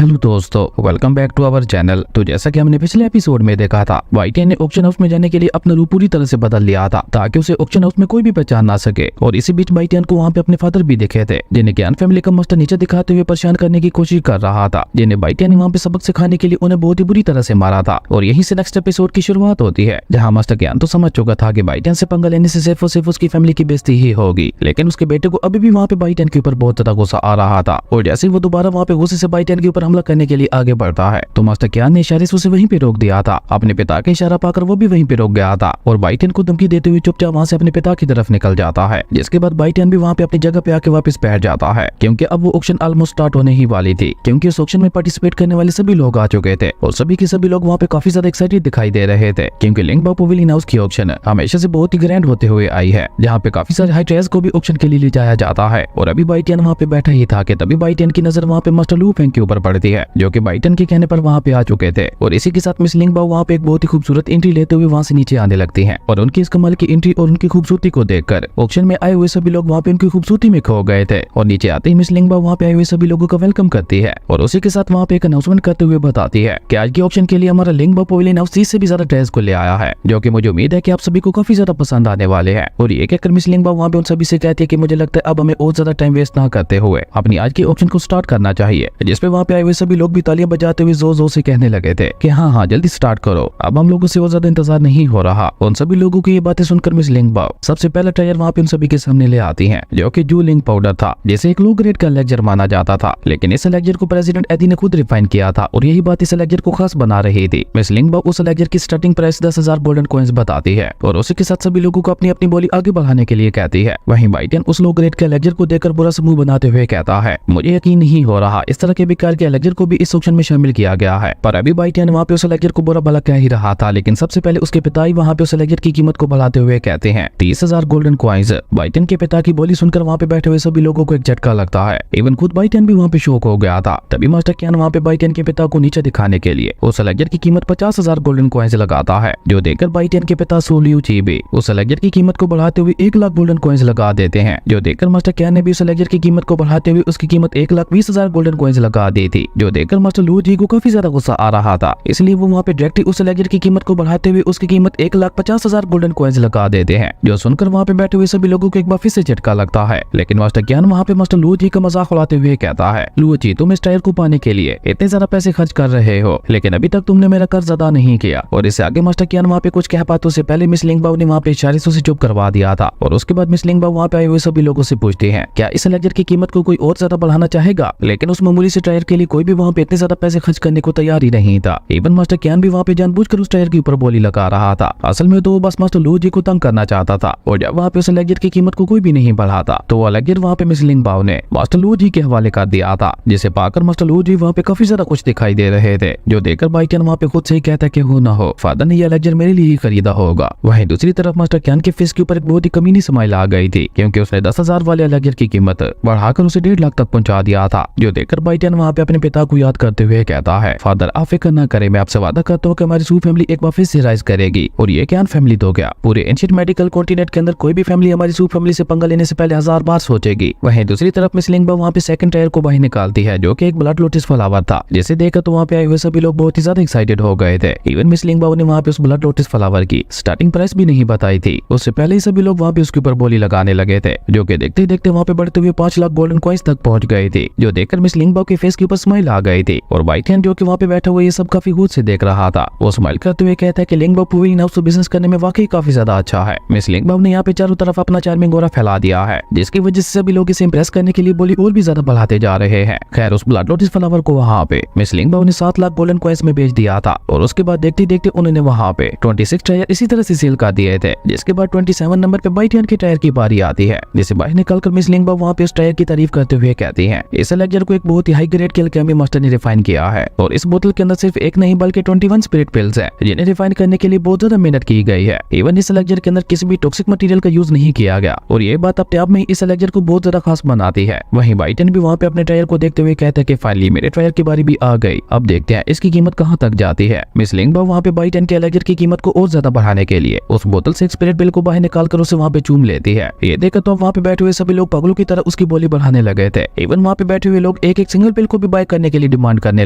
Hello दोस्तों, welcome back to our channel. तो जैसा कि हमने पिछले एपिसोड में देखा था, वाईटीएन ने ऑक्शन हाउस में जाने के लिए अपना रूप पूरी तरह से बदल लिया था ताकि उसे ऑक्शन हाउस में कोई भी पहचान ना सके। और इसी बीच वाईटीएन को वहाँ पे अपने फादर भी दिखे थे, जिन्हें ज्ञान फैमिली का मास्टर नीचे दिखाते हुए परेशान करने की कोशिश कर रहा था, जिन्हें वाईटीएन ने वहाँ पे सबक सिखाने के लिए उन्हें बहुत ही बुरी तरह से मारा था। और यहीं से नेक्स्ट एपिसोड की शुरुआत होती है, जहाँ मास्टर ज्ञान तो समझ चुका था कि वाईटीएन से पंगा लेने से सिर्फ और सिर्फ उसकी फैमिली की बेइज्जती ही होगी, लेकिन उसके बेटे को अभी भी वहाँ पे वाईटीएन के ऊपर बहुत ज्यादा गुस्सा आ रहा था। और जैसे ही वो दोबारा वहाँ पे गुस्से से वाईटीएन के ऊपर हमला करने के लिए आगे बढ़ता है, तो मास्टर ज्ञान ने इशारे से उसे वहीं पे रोक दिया था। अपने पिता का इशारा पाकर वो भी वहीं पे रोक गया था और वाईटीएन को धमकी देते हुए चुपचाप वहाँ से अपने पिता की तरफ निकल जाता है। जिसके बाद वाईटीएन भी वहाँ पे अपनी जगह पे आके वापस बैठ जाता है, क्योंकि अब वो ऑक्शन ऑलमोस्ट स्टार्ट होने ही वाली थी, क्योंकि उस ऑक्शन में पार्टिसिपेट करने वाले सभी लोग आ चुके थे और सभी के सभी लोग वहाँ पे काफी ज्यादा एक्साइटेड दिखाई दे रहे थे, क्योंकि लिंकबाओ पवेलियन हाउस की ऑक्शन हमेशा से बहुत ही ग्रैंड होते हुए आई है, जहाँ पे काफी सारे हाई ट्रेयर्स को भी ऑक्शन के लिए ले जाया जाता है। और अभी वाईटीएन वहाँ पे बैठा ही था कि तभी वाईटीएन की नजर वहाँ पे मास्टर लू फेंग के ऊपर पड़ती है, जो कि वाईटीएन के कहने पर वहाँ पे आ चुके थे। और इसी के साथ मिस लिंकबाओ वहाँ पे एक बहुत ही खूबसूरत एंट्री लेते हुए वहाँ से नीचे आने लगती हैं और उनकी इस कमाल की एंट्री और उनकी खूबसूरती को देखकर ऑक्शन में आए हुए सभी लोग वहाँ पे उनकी खूबसूरती में खो गए थे। और नीचे आते ही मिस लिंकबाओ वहाँ पे आए हुए सभी लोगों का वेलकम करती है और उसी के साथ वहाँ पे एक अनाउंसमेंट करते हुए बताती है कि आज के ऑक्शन के लिए हमारा लिंकबाओ पवेलियन हाउस 30 से भी ज्यादा ड्रेस को ले आया है, जो कि मुझे उम्मीद है कि आप सभी को काफी ज्यादा पसंद आने वाले हैं। और ये कहकर मिस लिंकबाओ वहाँ पे उन सभी से कहती है कि मुझे लगता है अब हमें और ज्यादा टाइम वेस्ट ना करते हुए अपनी आज के ऑक्शन को स्टार्ट करना चाहिए। जिसपे वहाँ पे आए हुए सभी लोग भी तालियां बजाते हुए जोर जोर से कहने लगे थे कि हाँ जल्दी स्टार्ट करो, अब हम लोगों से और ज्यादा इंतजार नहीं हो रहा। उन सभी लोगों की ये बातें सुनकर मिस लिंकबाओ सबसे पहला ट्रायल वहाँ पे उन सभी के सामने ले आती हैं, जो कि जू लिंक पाउडर था, जिसे एक लो ग्रेड का लेक्चर माना जाता था, लेकिन इस लेक्चर को प्रेसिडेंट एडी ने खुद रिफाइन किया था और यही बात इस लेक्चर को खास बना रही थी। मिस लिंकबाओ उस लेक्चर की स्टार्टिंग प्राइस 10,000 गोल्डन कॉइंस बताती है और उसी के साथ सभी लोगों को अपनी अपनी बोली आगे बढ़ाने के लिए कहती है। वहीं वाईटीएन उस लो ग्रेड के लेक्चर को देखकर बुरा समूह बनाते हुए कहता है, मुझे यकीन नहीं हो रहा इस तरह के बेकार के लेक्चर को भी इस ऑक्शन में शामिल किया गया है। पर अभी वाईटीएन वहाँ पे उस लेक्चर को बुरा भला कह ही रहा था, लेकिन सबसे पहले उसके पिता ही वहाँ पे उस लेक्चर की कीमत को बढ़ाते हुए कहते हैं 30,000 गोल्डन कॉइंस। वाईटीएन के पिता की बोली सुनकर वहाँ पे बैठे हुए सभी लोगों को एक झटका लगता है, इवन खुद वाईटीएन भी वहाँ पे शॉक हो गया था। तभी मास्टर ज्ञान वहाँ पे वाईटीएन के पिता को नीचे दिखाने के लिए उस लेक्चर की कीमत 50,000 गोल्डन कॉइंस लगाता है, जो देखकर वाईटीएन के पिता सो लियू ची भी उस लेक्चर की कीमत को बढ़ाते हुए 1 लाख गोल्डन कॉइंस लगा देते हैं, जो देखकर मास्टर ज्ञान ने भी उस लेक्चर की कीमत को बढ़ाते हुए उसकी कीमत 1,20,000 गोल्डन कॉइंस लगा दी थी, जो देखकर मास्टर लू जी को काफी ज्यादा गुस्सा आ रहा था। इसलिए वो वहाँ पे डायरेक्टली उस लेक्चर की कीमत को बढ़ाते हुए उसकी कीमत 1,50,000 गोल्डन कॉइंस लगा देते हैं, जो सुनकर वहाँ पे बैठे हुए सभी लोगों को एक बार फिर से झटका लगता है। लेकिन मास्टर ज्ञान वहाँ पे मास्टर लू जी का मजाक उड़ाते हुए कहता है, लू जी तुम इस टायर को पाने के लिए इतने ज्यादा पैसे खर्च कर रहे हो, लेकिन अभी तक तुमने मेरा कर्ज अदा नहीं किया। और इससे आगे मास्टर ज्ञान वहाँ पे कुछ कह पाते उससे पहले मिस लिंकबाओ ने वहाँ पे इशारे से उसे चुप करवा दिया था। और उसके बाद मिस लिंकबाओ वहाँ पे आए हुए सभी लोगों से पूछती है, क्या इस लेक्चर की कीमत को कोई और ज्यादा बढ़ाना चाहेगा? लेकिन उस मामूली से टायर के लिए कोई भी वहाँ पे इतने ज्यादा पैसे खर्च करने को तैयार ही नहीं था। इवन मास्टर ज्ञान भी वहाँ पे जानबूझकर उस टायर के ऊपर बोली लगा रहा था। असल में तो वो बस मास्टर लू जी को तंग करना चाहता था, और जब वहाँ पे उस लेक्चर की कीमत को कोई भी नहीं बढ़ाता तो वो लेक्चर वहाँ पे मिस लिंकबाओ ने मास्टर लू जी के हवाले कर दिया था, जिसे पाकर मास्टर लू जी वहाँ पे काफी ज्यादा कुछ दिखाई दे रहे थे, जो देखकर वाईटीएन वहाँ पे खुद से ही कहता कि हो ना हो फादर ने यह लेक्चर मेरे लिए ही खरीदा होगा। वहीं दूसरी तरफ मास्टर ज्ञान के फेस के ऊपर एक बहुत ही कमीनी स्माइल आ गई थी, क्योंकि उसने 10,000 वाले लेक्चर की कीमत बढ़ाकर उसे 1.5 लाख तक पहुंचा दिया था, जो देखकर वाईटीएन वहाँ पे अपने पिता को याद करते हुए कहता है, फादर आप फिक्र न करें, मैं आपसे वादा करता हूँ कि हमारी सू फैमिली एक बार फिर से राइज करेगी। और ये ज्ञान फैमिली तो क्या, पूरे एंशिएंट मेडिकल कॉन्टिनेंट के अंदर कोई भी फैमिली हमारी सू फैमिली से पंगा लेने से पहले 1000 बार सोचेगी। वहीं दूसरी तरफ मिस लिंकबाओ वहाँ पे सेकंड टायर को बाहर निकालती है, जो कि एक ब्लड लोटस फ्लावर था, जिसे देखकर तो वहाँ पे आए हुए सभी लोग बहुत ही ज्यादा एक्साइटेड हो गए थे। इवन मिस लिंकबाओ ने वहाँ पे उस ब्लड लोटस फ्लावर की स्टार्टिंग प्राइस भी नहीं बताई थी, उससे पहले ही सभी लोग वहाँ पे उसके ऊपर बोली लगाने लगे थे, जो कि देखते देखते वहाँ पे बढ़ते हुए 5 लाख गोल्डन कॉइंस तक पहुंच गए थे, जो देखकर मिस लिंकबाओ के फेस के ऊपर स्माइल आ गई थी। और वाईटीएन जो कि वहाँ पे बैठा हुआ ये सब काफी खुद से देख रहा था, वो स्माइल करते हुए कहता है कि लिंकबाओ पवेलियन हाउस तो बिजनेस करने में वाकई काफी ज्यादा अच्छा है। मिस लिंकबाओ ने यहाँ पे चारों तरफ अपना चार्मिंग ऑरा फैला दिया है, जिसकी वजह से सभी लोग इसे इंप्रेस करने के लिए बोली और भी ज्यादा बढ़ाते जा रहे हैं। खैर उस ब्लड लोटस फ्लावर को वहाँ पे मिस लिंकबाओ ने 7 लाख गोल्डन कॉइंस में बेच दिया था, और उसके बाद देखते देखते उन्होंने वहाँ पे 26 टायर इसी तरह से सेल कर दिए थे, जिसके बाद 27 नंबर पे वाईटीएन के टायर की बारी आती है, जिसे बाहर निकालकर मिस लिंकबाओ वहाँ पे उस टायर की तारीफ करते हुए कहती है, इस लेक्चर को एक बहुत ही हाई ग्रेड के अल्केमी मास्टर ने रिफाइन किया है, और इस बोतल के अंदर सिर्फ एक नहीं बल्कि 21 स्पिरिट पिल्स है, जिन्हें रिफाइन करने के लिए बहुत ज्यादा मेहनत की गई है। इवन इस लेक्चर के अंदर किसी भी टॉक्सिक मटेरियल का यूज नहीं किया गया, और ये बात अपने आप में इस लेक्चर को बहुत ज्यादा खास बनाती है। वहीं वाईटीएन भी वहाँ पे अपने टायर को देखते हुए कहते हैं कि फाइनली मेरे टायर की बारी भी आ गई, अब देखते हैं इसकी कीमत कहाँ तक जाती है। मिस लिंकबाओ वहाँ पे वाईटीएन के लेक्चर की कीमत को और ज्यादा बढ़ाने के लिए उस बोतल से स्पिरिट पिल को बाहर निकालकर उसे वहाँ पे चूम लेती है। ये देखकर तो वहाँ पे बैठे हुए सभी लोग पागलों की तरह उसकी बोली बढ़ाने लगे थे। इवन वहाँ पे बैठे हुए लोग एक एक सिंगल पिल को भी बाय करने के लिए डिमांड करने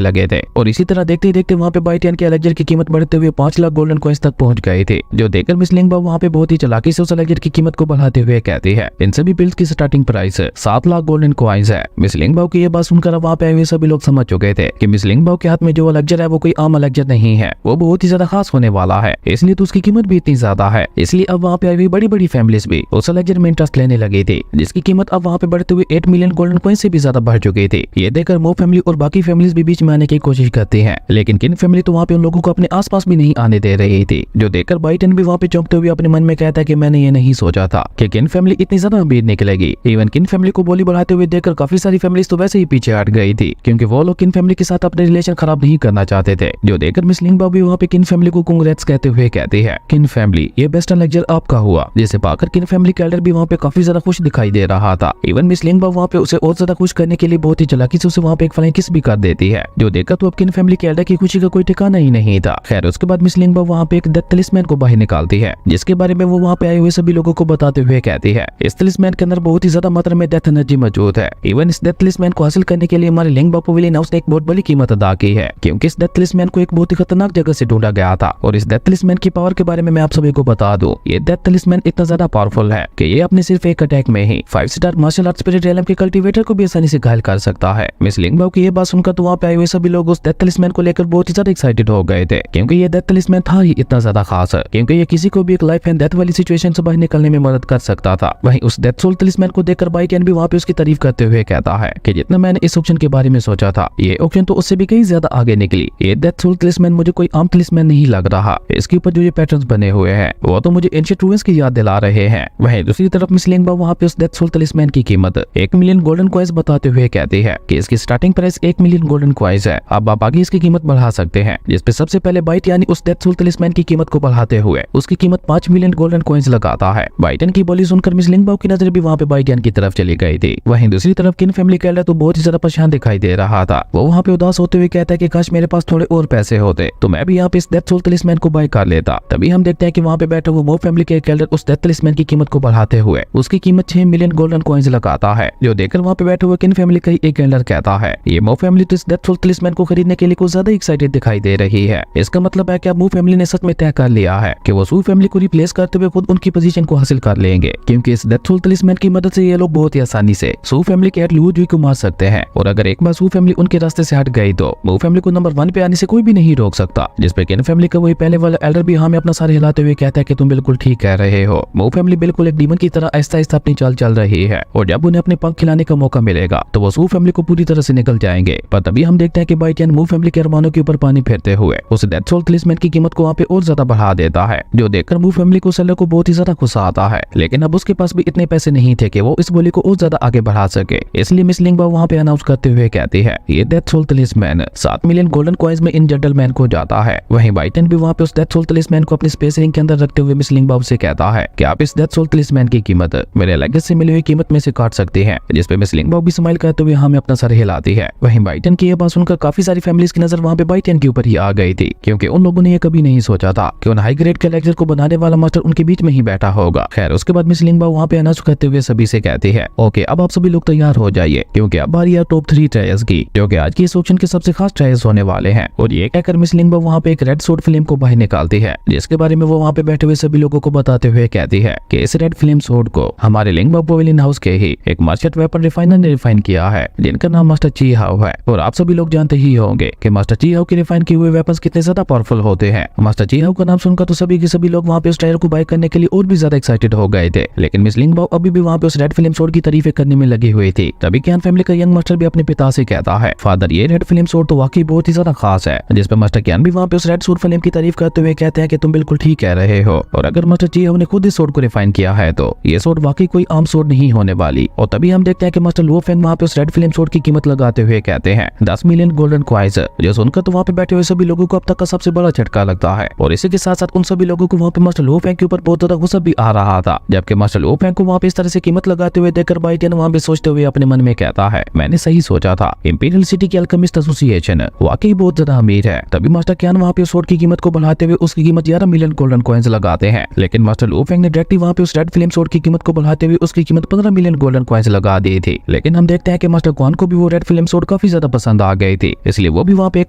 लगे थे। और इसी तरह देखते ही देखते वहाँ पे बाइटियन के एलेक्जेंडर की कीमत बढ़ते हुए 5 लाख गोल्डन कॉइंस तक पहुंच गए थे, जो देखकर मिस लिंगबाओ वहाँ पे बहुत ही चालाकी से उस एलेक्जेंडर की कीमत को बढ़ाते हुए कहती है इन सभी बिल्ड्स की starting price 7 lakh golden coins है। मिस लिंगबाओ की ये बात सुनकर वहाँ पे आए हुए सभी लोग समझ चुके थे कि मिस लिंगबाओ के हाथ में जो एलेक्जेंडर है वो कोई आम एलेक्जेंडर नहीं है, वो बहुत ही ज्यादा खास होने वाला है, इसलिए तो उसकी कीमत भी इतनी ज्यादा है। इसलिए अब वहाँ पे आई हुई बड़ी बड़ी फैमिलीज भी उस एलेक्जेंडर में इंटरेस्ट लेने लगी थी, जिसकी कीमत अब वहाँ पे बढ़ते हुए 8 मिलियन गोल्डन कॉइन से भी ज्यादा बढ़ चुकी थी। ये देखकर मो फैमिली और बाकी फैमिलीज भी बीच में आने की कोशिश करती है, लेकिन किन फैमिली तो वहाँ पे उन लोगों को अपने आसपास भी नहीं आने दे रही थी, जो देखकर बाइटन भी वहाँ पे चौंकते हुए अपने मन में कहता है कि मैंने ये नहीं सोचा था कि किन फैमिली इतनी ज्यादा अमीर निकलेगी। इवन किन फैमिली को बोली बढ़ाते हुए देखकर काफी सारी फैमिलीज तो वैसे ही पीछे हट गई थी, क्योंकि वो लोग किन फैमिली के साथ अपने रिलेशन खराब नहीं करना चाहते थे, जो देखकर मिस लिंगबाओ भी वहाँ पे किन फैमिली को कांग्रेट्स कहते हुए कहती है किन फैमिली ये बेस्ट एलेक्जेंडर आपका हुआ, जिसे पाकर किन फैमिली के एल्डर भी वहाँ पे काफी ज्यादा खुश दिखाई दे रहा था। इवन मिस लिंगबाओ वहाँ पे उसे और ज्यादा खुश करने के लिए बहुत ही चालाकी से उसे वहाँ पे एक फ्लाइंग किस भी कर देती है, जो देखकर तो अब किन फैमिली के एल्डर की खुशी का कोई ठिकाना ही नहीं था। खैर उसके बाद मिस लिंगबाओ वहाँ पे एक डेथ तलिस्मैन को बाहर निकालती है, जिसके बारे में वो वहाँ पे आए हुए सभी लोगों को बताते हुए कहती है इस तलिस्मैन के अंदर बहुत ही ज्यादा मात्रा में डेथ एनर्जी मौजूद है। इवन इस डेथ तलिस्मैन को हासिल करने के लिए हमारे लिंगबाओ पवेलियन हाउस ने एक बहुत बड़ी कीमत अदा की है, क्योंकि इस डेथ तलिस्मैन को एक बहुत ही खतरनाक जगह से ढूंढा गया था। और इस डेथ तलिस्मैन की पावर के बारे में मैं आप सभी को बता दूं, ये डेथ तलिस्मैन इतना ज्यादा पावरफुल है कि ये अपने सिर्फ एक अटैक में ही 5 स्टार मार्शल आर्ट स्पिरिट रेलम के कल्टीवेटर को भी आसानी से घायल कर सकता है। मिस लिंगबाओ की ये बात सुनकर तो वहाँ पे आए हुए सभी लोग उस डेथ तलिस्मैन को लेकर बहुत ही ज्यादा एक्साइटेड हो गए थे, क्योंकि ये डेथ तलिस्मैन था ही इतना ज्यादा खास है, क्योंकि ये किसी को भी एक लाइफ एंड डेथ वाली सिचुएशन से बाहर निकलने में मदद कर सकता था। वहीं उस डेथ सोल तलिस्मैन को देखकर बाइटियन भी वहाँ पे उसकी तारीफ करते हुए कहता है कि जितना मैंने इस ऑप्शन के बारे में सोचा था, ये ऑप्शन तो उससे भी कहीं ज्यादा आगे निकली। ये डेथ सोल तलिस्मैन मुझे कोई आम तलिस्मैन नहीं लग रहा, इसके ऊपर जो ये पैटर्न्स बने हुए हैं वो तो मुझे एंशिएंट रूइंस की याद दिला रहे हैं। वहीं दूसरी तरफ मिस लिंगबाओ वहाँ पे उस डेथ सोल तलिस्मैन की कीमत 1 मिलियन गोल्डन कॉइंस बताते हुए कहती है कि इसकी starting price 1 million golden coins है, अब आप आगे इसकी कीमत बढ़ा सकते हैं, जिसपे सबसे पहले बाइट यानी उस डेथ सोल तलिस्मैन की कीमत को बढ़ाते हुए उसकी कीमत 5 मिलियन गोल्डन कॉइंस लगाता है। बाइटन की बोली सुनकर मिस लिंगबाओ की नजर भी वहाँ पे बाइटियन की तरफ चली गई थी। वहीं दूसरी तरफ किन फैमिली का एल्डर तो बहुत ही ज्यादा परेशान दिखाई दे रहा था, वो वहाँ पे उदास होते हुए कहता है कि काश मेरे पास थोड़े और पैसे होते तो मैं भी यहाँ पे इस डेथ सोल तलिस्मैन को बाय कर लेता। तभी हम देखते हैं कि वहाँ पे बैठा हुआ मो फैमिली के एल्डर उस डेथ तलिस्मैन की कीमत को बढ़ाते हुए उसकी कीमत 6 मिलियन गोल्डन कॉइंस लगाता है, जो देखकर वहाँ पे बैठे हुए किन फैमिली का एक एल्डर कहता है ये मो फैमिली तो इस डेथ सोल तलिस्मैन को खरीदने के लिए कुछ ज्यादा एक्साइटेड दिखाई दे रही है। इसका मतलब है कि अब मो फैमिली ने सच में तय कर लिया है कि वो सू फैमिली को रिप्लेस करते हुए खुद उनकी पोजीशन को हासिल कर लेंगे, क्योंकि इस डेथ सोल तलिस्मैन की मदद से ये लोग बहुत ही आसानी से सू फैमिली के हेड लू जुई को मार सकते हैं। और अगर एक बार सू फैमिली उनके रास्ते से हट गई तो मो फैमिली को नंबर 1 पे आने से कोई भी नहीं रोक सकता, जिसपे किन फैमिली का वही पहले वाला एल्डर भी हमें अपना सारे हिलाते हुए कहता है कि तुम बिल्कुल ठीक कह रहे हो। मो फैमिली बिल्कुल एक डीमन की तरह आहिस्ता आहिस्ता अपनी चाल चल रही है, और जब उन्हें अपने पंख खिलाने का मौका मिलेगा तो वो सू फैमिली को पूरी तरह से निकल जाएंगे। पर तभी हम देखते हैं कि बाइटियन मो फैमिली के अरमानों के ऊपर पानी फेरते हुए उस डेथ सोल तलिस्मैन की कीमत को वहाँ पे और ज्यादा बढ़ा देता है, जो देखकर मो फैमिली को सेलर को बहुत ही ज्यादा गुस्सा आता है। लेकिन अब उसके पास भी इतने पैसे नहीं थे कि वो इस बोली को और ज्यादा आगे बढ़ा सके, इसलिए मिस लिंगबाओ वहाँ पे अनाउंस करते हुए कहती है ये death soul talisman 7 million golden coins में इन जेंटलमैन को जाता है। वहीं बाइटन भी वहाँ पे उस डेथ सोल तलिस्मैन को अपनी स्पेस रिंग के अंदर रखते हुए मिस लिंगबाओ से कहता है कि आप इस डेथ सोल तलिस्मैन की कीमत मेरे लगेज से मिली हुई कीमत में से काट सकते हैं, जिसपे मिस लिंगबाओ भी स्माइल करते हुए हमें अपना सर हिलाती है। वहीं बाइटन की यह बात सुनकर काफी सारी फैमिलीज की नजर वहाँ पे बाइटन के ऊपर ही आ गई थी, क्योंकि उन लोगों ने ये कभी नहीं सोचा था कि उन हाई ग्रेड के एलेक्जेंडर को बनाने वाला मास्टर उनके बीच में ही बैठा होगा। खैर उसके बाद मिस लिंगबाओ वहाँ पे अनाउंस करते हुए सभी से कहती है ओके अब आप सभी लोग तैयार हो जाइए, क्योंकि अब बारी है टॉप 3 ट्रायल्स की, जो कि आज की इस ऑप्शन के सबसे खास ट्रायल्स होने वाले हैं। और ये कहकर मिस लिंगबाओ वहाँ पे एक रेड सोर्ड फिल्म को बाहर निकालती है, जिसके बारे में वो वहाँ पे बैठे हुए सभी लोगों को बताते हुए कहती है कि इस रेड फिल्म सोर्ड को हमारे लिंगबाओ पवेलियन हाउस के ही एक मार्शल वेपन रिफाइनर ने रिफाइन किया है, जिनका नाम मास्टर ची हाओ है। और आप सभी लोग जानते ही होंगे कि मास्टर ची हाओ के रिफाइन किए हुए वेपन्स कितने ज्यादा पावरफुल होते हैं। मास्टर ची हाओ का नाम सुनकर तो सभी के सभी लोग वहाँ पे उस ट्रायल को बाय करने के लिए और भी ज्यादा एक्साइटेड हो गए थे, लेकिन मिस लिंगबाओ अभी भी वहाँ पे उस रेड फिल्म सोर्ड की तारीफें करने में लगी हुई थी। तभी क्यान फैमिली का यंग मास्टर भी अपने पिता से कहता है फादर ये रेड फिल्म सोर्ड तो वाकई बहुत ही ज्यादा खास है, जिसपे मास्टर क्यान भी वहाँ पे उस रेड सोर्ड फिल्म की तारीफ करते हुए कहते हैं कि तुम बिल्कुल ठीक कह रहे हो, और अगर मास्टर ची हाओ ने खुद इस सोर्ड को रिफाइन किया है तो ये सोर्ड वाकई कोई आम सोर्ड नहीं होने वाली। और तभी हम देखते हैं कि मास्टर लुओ फेंग वहाँ पे उस रेड फिल्म सोर्ड की कीमत लगाते हुए कहते हैं 10 मिलियन गोल्डन कॉइंस, जो सुनकर तो वहाँ पे बैठे हुए सभी लोगों को अब तक का सबसे बड़ा झटका लगता है। और इसी के साथ साथ उन सभी लोगों को वहाँ पे मास्टर लुओ फेंग के ऊपर बहुत ज्यादा गुस्सा भी आ रहा था, जबकि मास्टर लुओ फेंग को वहाँ पे इस तरह से कीमत लगाते हुए देखकर बाइटियन वहाँ पे सोचते हुए अपने मन में कहता है मैंने सही सोचा था, इंपीरियल सिटी की अल्केमिस्ट एसोसिएशन वाकई बहुत ज्यादा अमीर है। तभी मास्टर क्यान वहाँ पे उस सोर्ड की कीमत को बढ़ाते हुए उसकी कीमत 11 मिलियन गोल्डन कॉइंस लगाते हैं, लेकिन मास्टर लुओ फेंग ने डायरेक्टली वहाँ पे उस रेड फिल्म सोर्ड की कीमत को बढ़ाते हुए उसकी कीमत 15 मिलियन गोल्डन कॉइंस लगा दी थी। लेकिन हम देखते हैं कि मास्टर क्वान को भी वो रेड फिल्म सोर्ड काफी ज्यादा पसंद आ गई थी, इसलिए वो भी वहाँ पे एक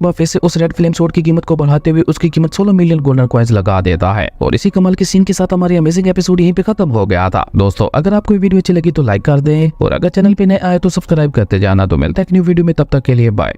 बार फिर से उस रेड फ्लेम स्वॉर्ड की कीमत को बढ़ाते हुए उसकी कीमत 16 मिलियन गोल्डन कॉइंस लगा देता है। और इसी कमाल के सीन के साथ हमारी अमेजिंग एपिसोड यहीं पे खत्म हो गया था। दोस्तों अगर आपको ये वीडियो अच्छी लगी तो लाइक कर दें और अगर चैनल पे नए आए तो सब्सक्राइब करते जाना। तो मिलता है एक न्यू वीडियो में, तब तक के लिए बाय।